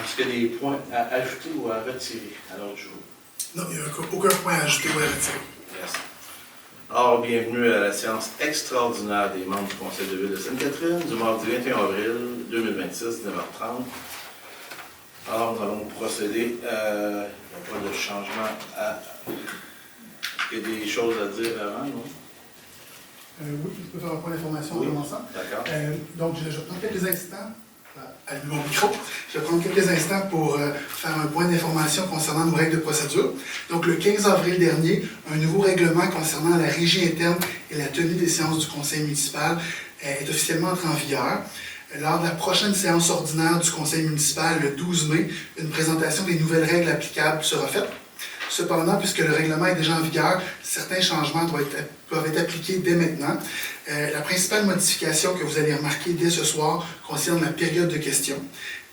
Est-ce qu'il y a des points à ajouter ou à retirer à l'ordre du jour? Non, il n'y a aucun point à ajouter ou à retirer. Merci. Alors, bienvenue à la séance extraordinaire des membres du Conseil de ville de Sainte-Catherine du mardi 21 avril 2026, 9h30. Alors, nous allons procéder. Il n'y a pas de changement à... Il y a des choses à dire avant, non? Oui, je peux faire un point d'information en commençant. D'accord. Donc, je prends quelques instants, allume mon micro, je vais prendre quelques instants pour faire un point d'information concernant nos règles de procédure. Donc, le 15 avril dernier, un nouveau règlement concernant la régie interne et la tenue des séances du conseil municipal est officiellement entré en vigueur. Lors de la prochaine séance ordinaire du conseil municipal, le 12 mai, une présentation des nouvelles règles applicables sera faite. Cependant, puisque le règlement est déjà en vigueur, certains changements doivent être appliqués dès maintenant. La principale modification que vous allez remarquer dès ce soir concerne la période de questions.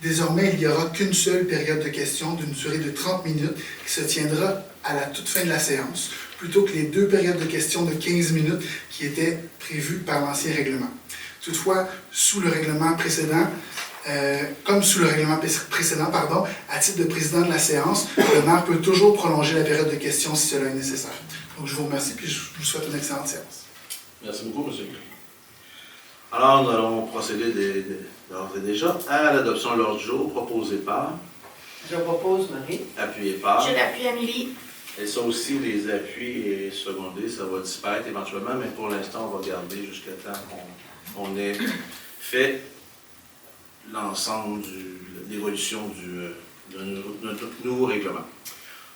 Désormais, il n'y aura qu'une seule période de questions d'une durée de 30 minutes qui se tiendra à la toute fin de la séance, plutôt que les deux périodes de questions de 15 minutes qui étaient prévues par l'ancien règlement. Toutefois, sous le règlement précédent, à titre de président de la séance, le maire peut toujours prolonger la période de questions si cela est nécessaire. Donc, je vous remercie et je vous souhaite une excellente séance. Merci beaucoup, M. Gris. Alors, nous allons procéder d'ores et déjà à l'adoption de l'ordre du jour proposé par... Je propose, Marie. Appuyé par... Je l'appuie, Amélie. Et ça aussi, les appuis et secondés, ça va disparaître éventuellement, mais pour l'instant, on va garder jusqu'à temps qu'on ait fait l'ensemble de l'évolution de notre nouveau règlement.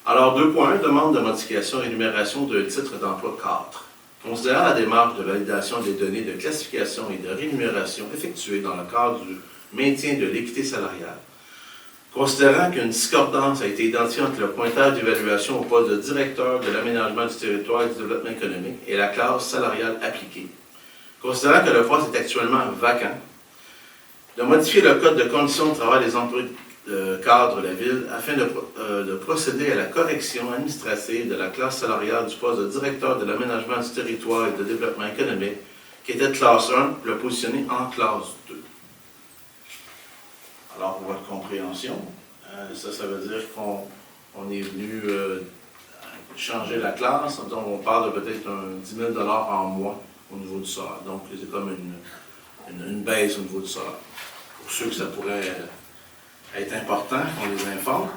Alors, 2 points. Demande de modification et énumération d'un titre d'emploi cadre. Considérant la démarche de validation des données de classification et de rémunération effectuée dans le cadre du maintien de l'équité salariale, considérant qu'une discordance a été identifiée entre le pointage d'évaluation au poste de directeur de l'aménagement du territoire et du développement économique et la classe salariale appliquée, considérant que le poste est actuellement vacant, de modifier le code de conditions de travail des employés cadres de la ville afin de procéder à la correction administrative de la classe salariale du poste de directeur de l'aménagement du territoire et de développement économique qui était de classe 1, pour le positionner en classe 2. Alors, pour votre compréhension, ça veut dire qu'on est venu changer la classe. Donc, on parle de peut-être un 10 000 $ en mois au niveau du salaire. Donc, c'est comme une baisse au niveau du salaire. Pour ceux que ça pourrait être important, qu'on les informe.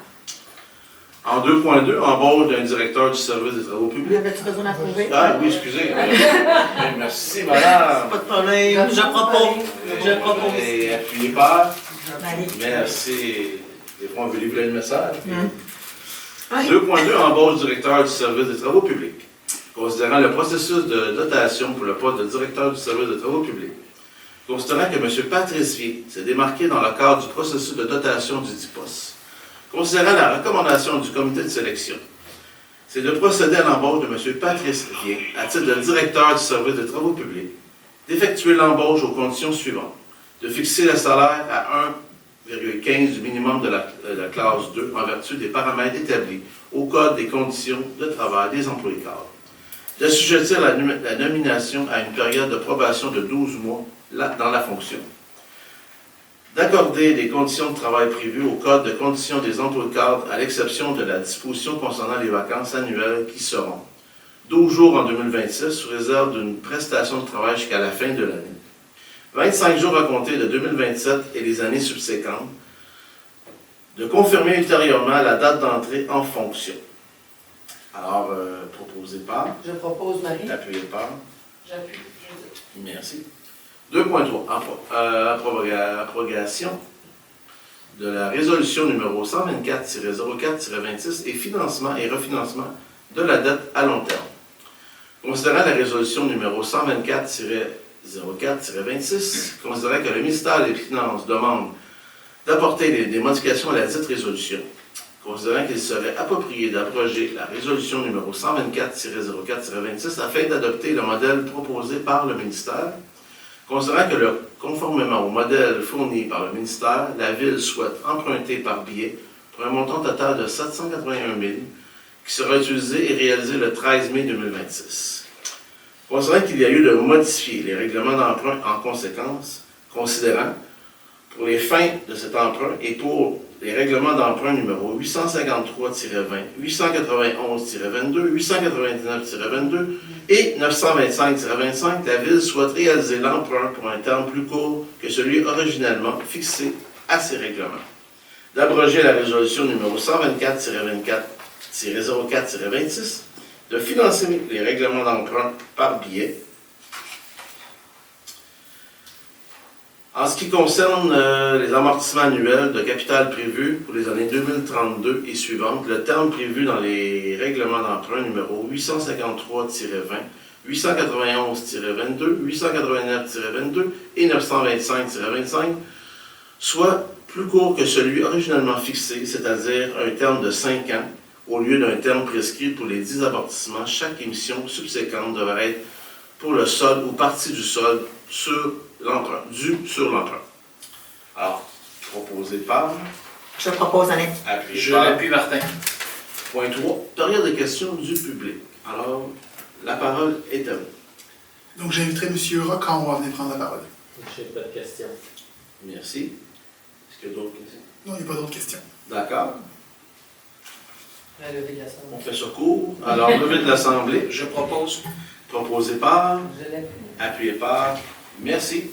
En 2.2, embauche d'un directeur du service des travaux publics. Avais-tu besoin d'approuver? Ah oui, excusez. Merci, madame. Pas de problème. Je propose. Et appuyé par... Marie. Merci. Des fois, on veut livrer le message. Oui. 2.2, embauche du directeur du service des travaux publics. Considérant le processus de dotation pour le poste de directeur du service des travaux publics, considérant que M. Patrice Vier s'est démarqué dans le cadre du processus de dotation du dit poste, considérant la recommandation du comité de sélection, c'est de procéder à l'embauche de M. Patrice Vier à titre de directeur du service des travaux publics, d'effectuer l'embauche aux conditions suivantes, de fixer le salaire à 1,15 du minimum de la classe 2 en vertu des paramètres établis au Code des conditions de travail des employés cadres, d'assujettir la nomination à une période de probation de 12 mois dans la fonction, d'accorder les conditions de travail prévues au Code de conditions des emplois cadres à l'exception de la disposition concernant les vacances annuelles qui seront 12 jours en 2026 sous réserve d'une prestation de travail jusqu'à la fin de l'année, 25 jours à compter de 2027 et les années subséquentes, de confirmer ultérieurement la date d'entrée en fonction. Alors, proposé par... Je propose, Marie. Appuyé par... J'appuie. Merci. 2.3. Abrogation de la résolution numéro 124-04-26 et financement et refinancement de la dette à long terme. Considérant la résolution numéro 124-04-26, considérant que le ministère des Finances demande d'apporter des modifications à la dite résolution, considérant qu'il serait approprié d'abroger la résolution numéro 124-04-26 afin d'adopter le modèle proposé par le ministère, considérant que, conformément au modèle fourni par le ministère, la Ville souhaite emprunter par billet pour un montant total de 781 000 qui sera utilisé et réalisé le 13 mai 2026. Considérant qu'il y a eu de modifier les règlements d'emprunt en conséquence, considérant, pour les fins de cet emprunt et pour les règlements d'emprunt numéro 853-20, 891-22, 899-22 et 925-25, la Ville souhaite réaliser l'emprunt pour un terme plus court que celui originellement fixé à ces règlements. D'abroger la résolution numéro 124-24-04-26, de financer les règlements d'emprunt par billet. En ce qui concerne les amortissements annuels de capital prévus pour les années 2032 et suivantes, le terme prévu dans les règlements d'emprunt numéro 853-20, 891-22, 889-22 et 925-25 soit plus court que celui originellement fixé, c'est-à-dire un terme de 5 ans, au lieu d'un terme prescrit pour les 10 amortissements. Chaque émission subséquente devrait être pour le solde ou partie du solde sur l'emprunt, dû sur l'emprunt. Alors, proposé par... Je propose Annette. Appuyé Je par... l'appuie, Martin. Point 3. Dernière des questions du public. Alors, la parole est à vous. Donc, j'inviterai M. Rock quand on va venir prendre la parole. Je n'ai pas de questions. Merci. Est-ce qu'il y a d'autres questions? Non, il n'y a pas d'autres questions. D'accord. La levée de l'Assemblée. On fait ça court. Alors, levée de l'Assemblée. Je propose. Proposé par... Je l'appuie. Appuyé par... Merci.